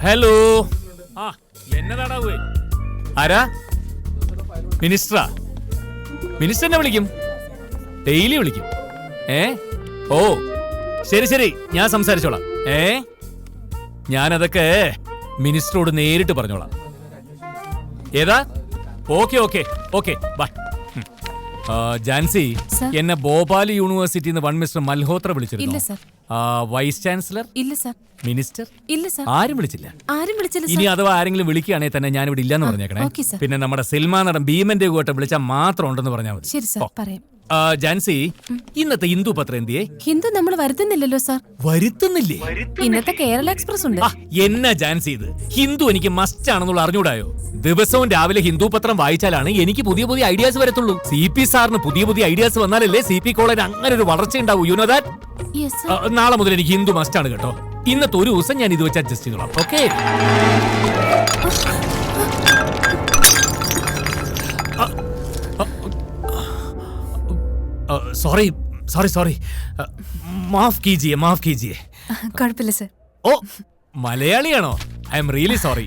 Hello. ആ എന്നതാടാ പോയി? ആരാ? മിനിസ്റ്ററാ? മിനിസ്റ്ററിനെ വിളിക്കും, ഡെയിലി വിളിക്കും. ഓ ശരി ശരി, ഞാൻ സംസാരിച്ചോളാം. ഞാനതൊക്കെ മിനിസ്റ്ററോട് നേരിട്ട് പറഞ്ഞോളാം. ഏതാ? Okay okay okay bye. Jancy, എന്നെ ഭോപ്പാൽ യൂണിവേഴ്സിറ്റിന്ന് വൺ മിസ്റ്റർ മൽഹോത്ര വിളിച്ചിരുന്നു. വൈസ് ചാൻസലർ ഇല്ല സർ. മിനിസ്റ്റർ ഇല്ല സർ. ആരും വിളിച്ചില്ല. ഇനി അഥവാ ആരെങ്കിലും വിളിക്കുകയാണെങ്കിൽ തന്നെ ഞാൻ ഇവിടെ ഇല്ലെന്ന് പറഞ്ഞേക്കണേ. പിന്നെ നമ്മുടെ സിനിമാ നടൻ ഭീമന്റെ കൂട്ടം വിളിച്ചാൽ മാത്രം ഉണ്ടെന്ന് പറഞ്ഞാൽ മതി. ശരി സർ, പറയാം. ജാൻസി, ഇന്നത്തെ ഹിന്ദു പത്രം എന്തിയേ? ഹിന്ദു നമ്മൾ വരുത്തുന്നില്ലല്ലോ സാർ. വരുത്തുന്നില്ലേ? ഇന്നത്തെ കേരള എക്സ്പ്രസ് ഉണ്ട്. എന്നാ ജാൻസി ഇത്? ഹിന്ദു എനിക്ക് മസ്റ്റ് ആണെന്നുള്ള അറിഞ്ഞൂടായോ? ദിവസവും രാവിലെ ഹിന്ദു പത്രം വായിച്ചാലാണ് എനിക്ക് പുതിയ പുതിയ ഐഡിയാസ് വരത്തുള്ളൂ. CP സാറിന് പുതിയ പുതിയ ഐഡിയാസ് വന്നാലല്ലേ CP കോളേജ് അങ്ങനെ ഒരു വളർച്ച ഉണ്ടാവൂ. You know that? നാളെ മുതൽ എനിക്ക് ഹിന്ദു മസ്റ്റ് ആണ് കേട്ടോ. ഇന്നത്തെ ഒരു ദിവസം ഞാൻ ഇത് വെച്ച് അഡ്ജസ്റ്റ് ചെയ്തോളാം. ഓക്കെ? സോറി സോറി സോറി, മാഫ് കീജിയെ മാഫ് കീജിയെ. കുഴപ്പമില്ല സർ. ഓ മലയാളിയാണോ? I am really sorry.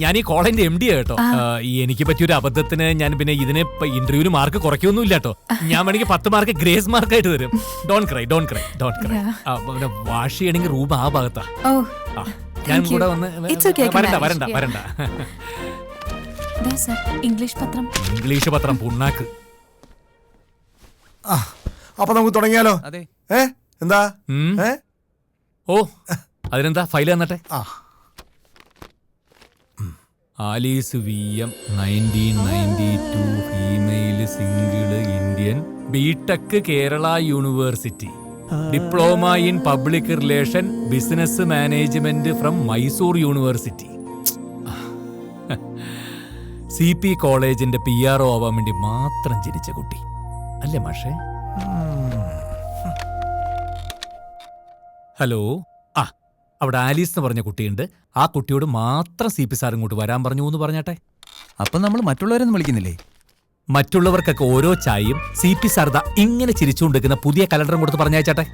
ഞാൻ ഈ കോളേജിന്റെ MD കേട്ടോ. എനിക്ക് പറ്റിയൊരു അബദ്ധത്തിന് ഞാൻ പിന്നെ ഇതിന് ഇന്റർവ്യൂവിന് മാർക്ക് കുറയ്ക്കൊന്നും ഇല്ല കേട്ടോ. ഞാൻ വേണമെങ്കിൽ 10 മാർക്ക് ഗ്രേസ് മാർക്കായിട്ട് തരും. Don't cry don't cry don't cry. Wash ചെയ്യണമെങ്കിൽ റൂം ആ ഭാഗത്താ. ഞാൻ കൂടെ വന്ന് വരണ്ട വരണ്ട വരണ്ട. ഇംഗ്ലീഷ് പത്രം. ഇംഗ്ലീഷ് പത്രം പുണ്ണാക്ക്. അപ്പൊ നമുക്ക് തുടങ്ങിയാലോ? എന്താ? ഓ അതിനെന്താ, ഫയൽ തന്നട്ടെ. Alice VM 1992, female, single, Indian, BTech Kerala university, diploma in public relation, business management from Mysore university. CP കോളേജിന്റെ PRO ആവാൻ വേണ്ടി മാത്രം ജനിച്ച കുട്ടി അല്ലേ മാഷേ? ഹലോ. അവിടെ ആലീസ് എന്ന് പറഞ്ഞ കുട്ടിയുണ്ട്. ആ കുട്ടിയോട് മാത്രം CP സാർ ഇങ്ങോട്ട് വരാൻ പറഞ്ഞു എന്ന് പറഞ്ഞാട്ടെ. അപ്പൊ നമ്മൾ മറ്റുള്ളവരൊന്നും വിളിക്കുന്നില്ലേ? മറ്റുള്ളവർക്കൊക്കെ ഓരോ ചായയും CP സാർ ദാ ഇങ്ങനെ ചിരിച്ചുകൊണ്ടിരിക്കുന്ന പുതിയ കലണ്ടറും കൊടുത്ത് പറഞ്ഞയച്ചാട്ടെ.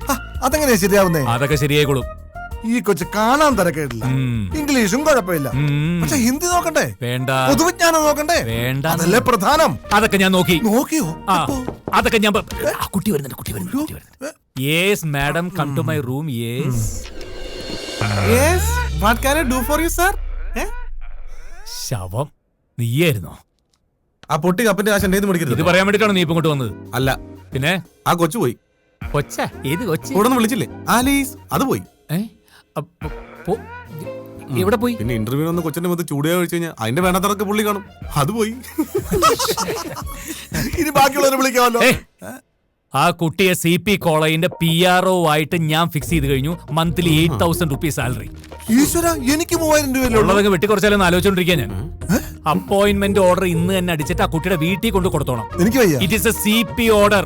അതെങ്ങനെയാ ശരിയാവുന്നേ? അതൊക്കെ ശരിയായിക്കോളും. ഈ കൊച്ചു കാണാൻ തിരക്കേടില്ല, ഇംഗ്ലീഷും കുഴപ്പമില്ല, പക്ഷെ ഹിന്ദി നോക്കണ്ടേ? വേണ്ട. പൊതുവിജ്ഞാനം നോക്കണ്ടേ? വേണ്ട, അതല്ലേ പ്രധാനം. അതൊക്കെ ഞാൻ നോക്കിയോ? അതൊക്കെ ഞാൻ കുട്ടി വരുന്നുണ്ട്. Yes madam, come to my room. Yes yes, what can I do for you sir? ശവം നീയായിരുന്നോ? ആ പൊട്ടി കപ്പിന്റെ കാശ് എന്റെ മേടിക്കരുത്. ഇത് പറയാൻ വേണ്ടിട്ടാണോ നീ ഇപ്പൊ ഇങ്ങോട്ട് വന്നത്? അല്ല. പിന്നെ ആ കൊച്ചു പോയി. കൊച്ച? ഏത് കൊച്ചു? ഇവിടെ വിളിച്ചില്ലേ ആലീസ്? അത് പോയി. എവിടെ പോയി? പിന്നെ ഇന്റർവ്യൂ വന്ന് കൊച്ചിന്റെ മുഖത്ത് ചൂടിയാ കഴിച്ചു കഴിഞ്ഞാൽ അതിന്റെ വേണ്ടത്തറക്ക് പുള്ളി കാണും. അത് പോയി. ഇനി ബാക്കിയുള്ളവരെ വിളിക്കാമല്ലോ. ആ കുട്ടിയെ CP കോളേജിന്റെ PRO ആയിട്ട് ഞാൻ ഫിക്സ് ചെയ്ത് കഴിഞ്ഞു. Monthly 8,000 rupees salary. എനിക്ക് 3000 രൂപ ഉള്ളതൊക്കെ വെട്ടിക്കുറച്ചാലും ആലോചിച്ചോണ്ടിരിക്കാൻ ഞാൻ. അപ്പോയിന്റ്മെന്റ് ഓർഡർ ഇന്ന് തന്നെ അടിച്ചിട്ട് ആ കുട്ടിയുടെ വീട്ടിൽ കൊണ്ട് കൊടുത്തോണം. It is a CP order.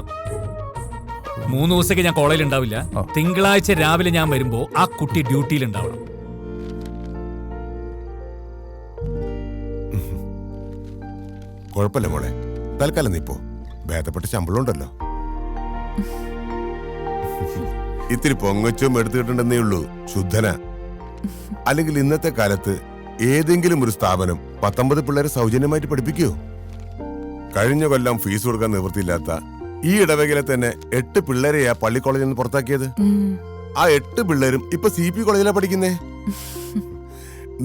3 ദിവസത്തേക്ക് ഞാൻ കോളേജിൽ ഉണ്ടാവില്ല. തിങ്കളാഴ്ച രാവിലെ ഞാൻ വരുമ്പോ ആ കുട്ടി ഡ്യൂട്ടിയിൽ ഉണ്ടാവണം. കുഴപ്പമില്ല മോളെ, തൽക്കാലം നീ പോ. ഭേദപ്പെട്ട ശമ്പളം ഉണ്ടല്ലോ. ഇത്തിരി പൊങ്ങച്ചും എടുത്തിട്ടുണ്ടെന്നേ ഉള്ളൂ. ശുദ്ധന. അല്ലെങ്കിൽ ഇന്നത്തെ കാലത്ത് ഏതെങ്കിലും ഒരു സ്ഥാപനം 19 പിള്ളേരെ സൗജന്യമായിട്ട് പഠിപ്പിക്കോ? കഴിഞ്ഞ കൊല്ലം ഫീസ് കൊടുക്കാൻ നിവൃത്തിയില്ലാത്ത ഈ ഇടവകയിലെ തന്നെ 8 പിള്ളേരെയാ പള്ളി കോളേജിൽ നിന്ന് പുറത്താക്കിയത്. ആ 8 പിള്ളേരും ഇപ്പൊ CP കോളേജിലാ പഠിക്കുന്നേ.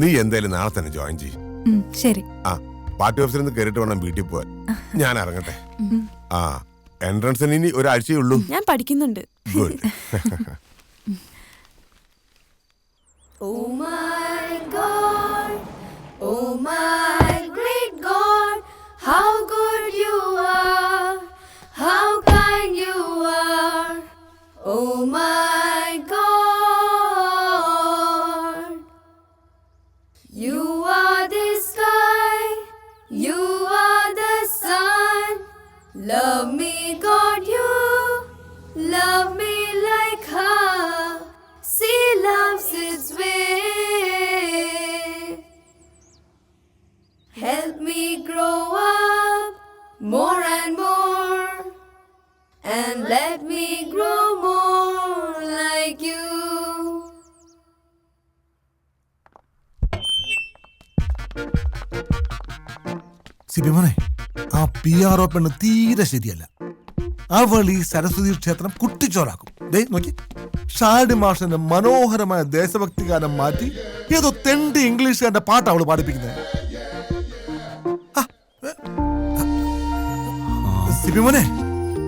നീ എന്തായാലും നാളെ തന്നെ ജോയിൻ ചെയ്യും. ശരി. പാർട്ടി ഓഫീസിൽ നിന്ന് കയറിയിട്ട് വേണം വീട്ടിൽ പോവാൻ. ഞാൻ ഇറങ്ങട്ടെ. എൻട്രൻസിന് ഇനി ഒരാഴ്ചയേ ഉള്ളൂ. ഞാൻ പഠിക്കുന്നുണ്ട്. Good. Oh my God, oh my great God, how good you are, how kind you are, oh my God. You are the sky, you are the sun, love me God, you love me like സിബിമോനെ, ആ PR പെണ്ണ് തീരെ ശരിയല്ല. അവൾ ഈ സരസ്വതി ക്ഷേത്രം കുട്ടിച്ചോറാക്കും. ദേ നോക്കി, shady മാഷിന്റെ മനോഹരമായ ദേശഭക്തി ഗാനം മാറ്റി ഏതോ തെണ്ടി ഇംഗ്ലീഷുകാരുടെ പാട്ട് അവള് പാടിപ്പിക്കുന്നത്. സിബിമോനെ,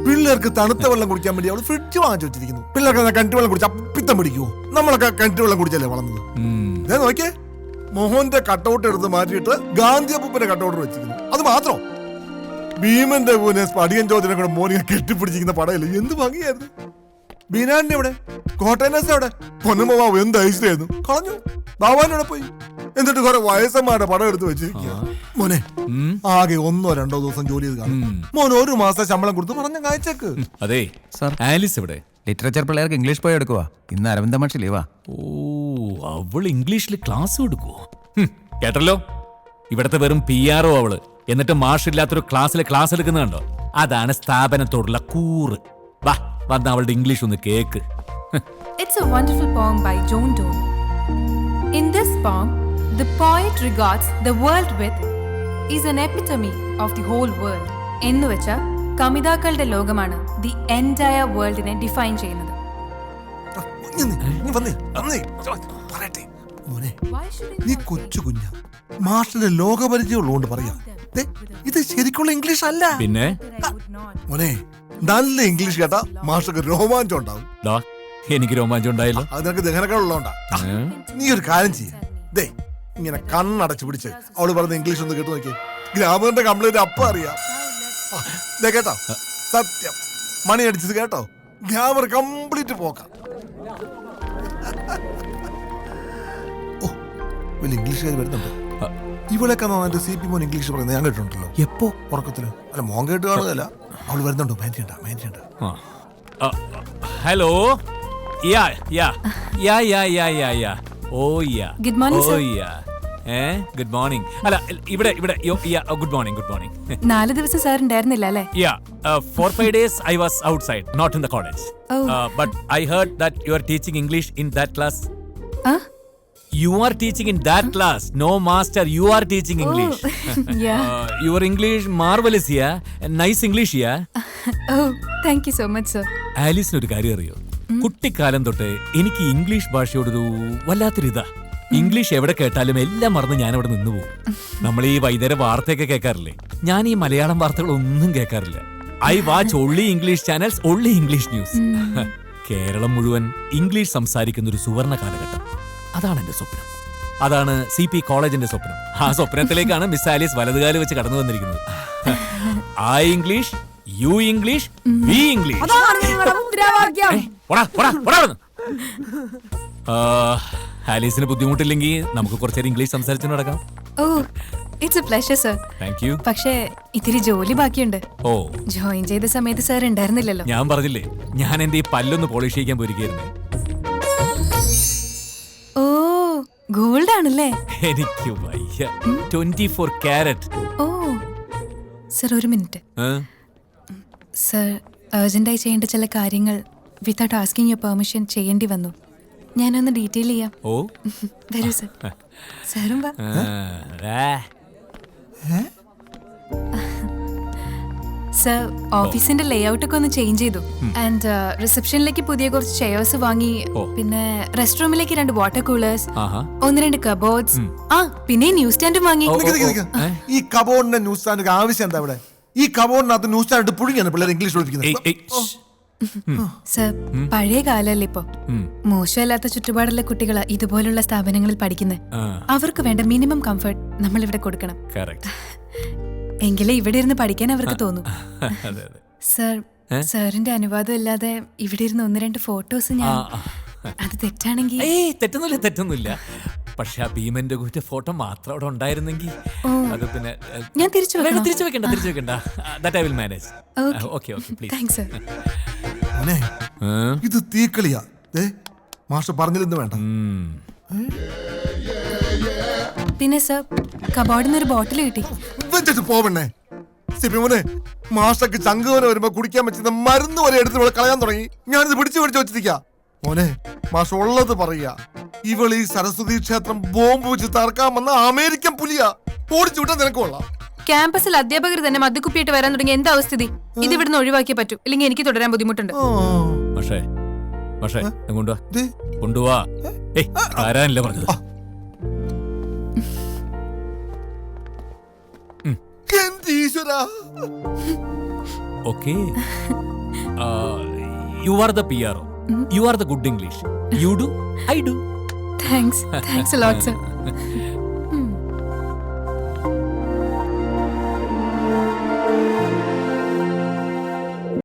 പിള്ളേർക്ക് തണുത്ത വെള്ളം കുടിക്കാൻ വേണ്ടി അവള് ഫ്രിഡ്ജ് വാങ്ങിച്ചു വെച്ചിരിക്കുന്നു. പിള്ളേർക്ക് കിണറ്റ് വെള്ളം കുടിച്ച് അപ്പിത്തം പിടിക്കുവോ? നമ്മളൊക്കെ കിണറ്റ് വെള്ളം കുടിച്ചല്ലേ വളർന്നത്. ദേ നോക്കിയേ, മോഹന്റെ കട്ടൗട്ട് എടുത്ത് മാറ്റിയിട്ട് ഗാന്ധി അപ്പൂപ്പന്റെ കട്ടൗട്ട് വെച്ചിരിക്കുന്നു. അത് മാത്രം ഭീമന്റെ കൂനെ സ്പടിയൻ ചോദ്യനെ കൂടെ മോനിങ്ങനെ കെട്ടിപ്പിടിച്ചിരിക്കുന്ന പടയില്ല. എന്ത് ഭംഗിയായിരുന്നു. ബീനാന്റെ എവിടെ? കോട്ടയനസ് എവിടെ? പൊന്നമ്മാവ് എന്ത് ഐശ്വര്യായിരുന്നു. കളഞ്ഞു. ബാബാനോടെ പോയി. എന്നിട്ട് കുറെ വയസ്സന്മാരുടെ പടം എടുത്ത് വെച്ചിരിക്കുക. മോനെ, ആകെ 1-2 ദിവസം ജോലി ചെയ്ത് കാണും. മോൻ 1 മാസം ശമ്പളം കൊടുത്ത് പറഞ്ഞ കാഴ്ചക്ക്. അതെ സാർ, ആലിസ് എവിടെ? ലിറ്ററേച്ചർ പിള്ളേർക്ക് ഇംഗ്ലീഷ് പോയി എടുക്കുവാ. ഇന്ന് അരവിന്ദ മാഷ് ലീവാ. ഓ, അവൾ ഇംഗ്ലീഷിൽ ക്ലാസ് കൊടുക്കുവോ? കേട്ടല്ലോ, ഇവിടത്തെ വെറും PR അവള്. എന്നിട്ട് മാഷില്ലാത്തൊരു ക്ലാസ് എടുക്കുന്ന കണ്ടോ? അതാണ് സ്ഥാപനത്തോടുള്ള കൂറ്. വാ, വന്ന് അവളുടെ ഇംഗ്ലീഷ് ഒന്ന് cake. It's a wonderful poem by John Donne. In this poem, the poet regards the world with is an epitome of the whole world. എന്ന് വെച്ചാൽ കവിതാക്കളുടെ ലോകമാണ് ദി എൻറ്റയർ വേൾഡിനെ ഡിഫൈൻ ചെയ്യുന്നത്. മോനെ, നീ കൊച്ചു കുഞ്ഞ, മാഷിന്റെ ലോകപരിചയം ഉള്ളതുകൊണ്ട് പറയാം. ഇത് ശരിക്കുള്ള ഇംഗ്ലീഷ് അല്ല. പിന്നെ മോനെ, നല്ല ഇംഗ്ലീഷ് കേട്ടാ മാഷക്ക് രോമാഞ്ചം ഉണ്ടാവും. എനിക്ക് രോമാഞ്ചം ഉണ്ടായില്ലോ. അത് നിനക്ക് ദഹനങ്ങളുള്ളതുകൊണ്ടാ. നീ ഒരു കാര്യം ചെയ്യ, ദേ ഇങ്ങനെ കണ്ണടച്ചു പിടിച്ച് അവള് പറഞ്ഞ ഇംഗ്ലീഷ് ഒന്ന് കേട്ടു നോക്കിയേ. ഗ്രാമറിന്റെ കംപ്ലൈന്റ് അപ്പം അറിയാം. കേട്ടോ, സത്യം മണി അടിച്ചത് കേട്ടോ. Grammar complete പോക്കാം. ഓ, വലിയ ഇംഗ്ലീഷുകാർ വരുന്നുണ്ടോ? ഇവളൊക്കെ നന്നായിട്ട് CP മോൻ ഇംഗ്ലീഷ് പറയുന്നത് ഞാൻ കേട്ടിട്ടുണ്ടല്ലോ. എപ്പോ? ഉറക്കത്തില്. അല്ല, മോൻ കേട്ട് കാണുകയല്ല. അവള് വരുന്നുണ്ടോ? Manage hello. Good morning, sir. Good morning. അല്ല, ഇവിടെ ഗുഡ് മോർണിംഗ്. 4 ദിവസം സാർ ഉണ്ടായിരുന്നില്ല അല്ലേ? 4-5 days I was outside, not in the college. Oh. But I heard that you are teaching English in that class. You are teaching in that class. No, master, you are teaching English. Yeah. Your English marvelous, yeah. Nice English, yeah. Oh, thank you so much, sir. ആലീസിന് ഒരു കാര്യം അറിയോ? കുട്ടിക്കാലം തൊട്ട് എനിക്ക് English ഭാഷയോടൊരു വല്ലാത്തൊരിതാ. English എവിടെ കേട്ടാലും എല്ലാം മറന്ന് ഞാൻ അവിടെ നിന്ന് പോകും. നമ്മൾ ഈ വൈകുന്നേരം വാർത്തയൊക്കെ കേൾക്കാറില്ലേ? ഞാൻ ഈ മലയാളം വാർത്തകളൊന്നും കേൾക്കാറില്ല. I watch only English channels, only English news. Keralam മുഴുവൻ ഇംഗ്ലീഷ് സംസാരിക്കുന്ന ഒരു സുവർണ കാലഘട്ടം. അതാണ് എന്റെ സ്വപ്നം. അതാണ് CP കോളേജിന്റെ സ്വപ്നം. ആ സ്വപ്നത്തിലേക്കാണ് മിസ് ആലീസ് വലതുകാല് വെച്ച് കടന്നു വന്നിരിക്കുന്നത്. I English, you English, we English. ആലീസിന് ബുദ്ധിമുട്ടില്ലെങ്കിൽ നമുക്ക് കുറച്ചേരം ഇംഗ്ലീഷ് സംസാരിച്ചു നടക്കാം. Oh, it's a pleasure, sir. Thank you. പക്ഷേ ഇത്തിരി ജോലി ബാക്കിയുണ്ട്. ഓ, ജോയിൻ ചെയ്ത സമയത്ത് സാർ ഉണ്ടായിരുന്നില്ലല്ലോ. ഞാൻ പറഞ്ഞില്ലേ, ഞാൻ എന്റെ ഈ പല്ലൊന്ന് പോളിഷ് ചെയ്യിക്കാൻ പോയിരിക്കായിരുന്നേ. ഓ, ഗോൾഡ് ആണല്ലേ? എനിക്ക് വയ്യ. 24 കാരറ്റ്. ഓ, സർ ഒരു മിനിറ്റ്. സർ, അർജന്റായി ചെയ്യേണ്ട ചില കാര്യങ്ങൾ വിത്തൗട്ട് ആസ്കിങ് യുവർ പെർമിഷൻ ചെയ്യേണ്ടി വന്നു. ഞാനൊന്ന് ഡീറ്റെയിൽ ചെയ്യാം. ഓ, വരൂ സർ. സാറും വാ. സർ, ഓഫീസിന്റെ ലേഔട്ട് ഒക്കെ ഒന്ന് ചേഞ്ച് ചെയ്തു. ആൻഡ് റിസപ്ഷനിലേക്ക് പുതിയ കുറച്ച് ചെയർസ് വാങ്ങി. പിന്നെ റെസ്റ്റ് റൂമിലേക്ക് 2 വാട്ടർ കൂളേഴ്സ്, 1-2 കബോർഡ്സ്. പിന്നെ ന്യൂസ് സ്റ്റാൻഡും വാങ്ങി. ഈ കബോർഡിന്റെ ന്യൂസ് സ്റ്റാൻഡ് ആവശ്യം എന്താ ഇവിടെ? ഈ കബോർഡിനകത്ത് ന്യൂസ് സ്റ്റാൻഡ് പുഴുങ്ങിയാണ് പിള്ളേർ ഇംഗ്ലീഷ് പഠിപ്പിക്കുന്നത്. സർ, പഴയ കാലല്ലേ ഇപ്പൊ. മോശമല്ലാത്ത ചുറ്റുപാടുള്ള കുട്ടികളാ ഇതുപോലുള്ള സ്ഥാപനങ്ങളിൽ പഠിക്കുന്നത്. അവർക്ക് വേണ്ട മിനിമം കംഫർട്ട് നമ്മൾ ഇവിടെ കൊടുക്കണം. എങ്കിലേ ഇവിടെ ഇരുന്ന് പഠിക്കാൻ അവർക്ക് തോന്നും. സർ, സാറിന്റെ അനുവാദം ഇല്ലാതെ ഇവിടെ ഇരുന്ന് 1-2 ഫോട്ടോസ് ഞാൻ, അത് തെറ്റാണെങ്കിൽ? തെറ്റൊന്നുമില്ല. പക്ഷെ ആ ഭീമന്റെ കൂറ്റ ഫോട്ടോ മാത്രം അവിടെ ഉണ്ടായിരുന്നെങ്കിൽ അത് പിന്നെ ഞാൻ തിരിച്ചു വെക്കണ്ട. That I will manage. Okay, please. Thanks, sir. ഇത് തീക്കളിയാ. മാഷ പറഞ്ഞില്ലെന്ന് വേണ്ട. പിന്നെ സർ, കബോർഡിൽ ഒരു ബോട്ടിൽ കിട്ടി. വെച്ചിട്ട് പോവണ്ണേ. സിപിമോനെ, മാഷക്ക് ചങ്കുവനെ വരുമ്പോ കുടിക്കാൻ പറ്റുന്ന മരുന്ന് വരെ എടുത്ത് ഇവിടെ കളയാൻ തുടങ്ങി. ഞാനിത് പിടിച്ചു വെച്ചിരിക്കാ. മോനെ, മാഷ ഉള്ളത് പറയാ. ഇവൾ ഈ സരസ്വതി ക്ഷേത്രം ബോംബ് വെച്ച് തറക്കാൻ വന്ന അമേരിക്കൻ പുലിയാ. ഓടിച്ചു വിട്ടാ നിനക്ക് കൊള്ളാം. ക്യാമ്പസിൽ അധ്യാപകർ തന്നെ മദ്യക്കുപ്പിയായിട്ട് വരാൻ തുടങ്ങിയ എന്താ അവസ്ഥിതി? ഇത് ഇവിടുന്ന് ഒഴിവാക്കിയേ പറ്റൂ, ഇല്ലെങ്കിൽ എനിക്ക് തുടരാൻ ബുദ്ധിമുട്ടുണ്ട്. പക്ഷേ കൊണ്ടുവാ ദേ. കൊണ്ടുവാ. ഏയ് ആരാനല്ലേ പറഞ്ഞത്? എന്റെ ഈശ്വരാ. Okay, you are the PRO, you are the good English, you do, I do. Thanks a lot, sir.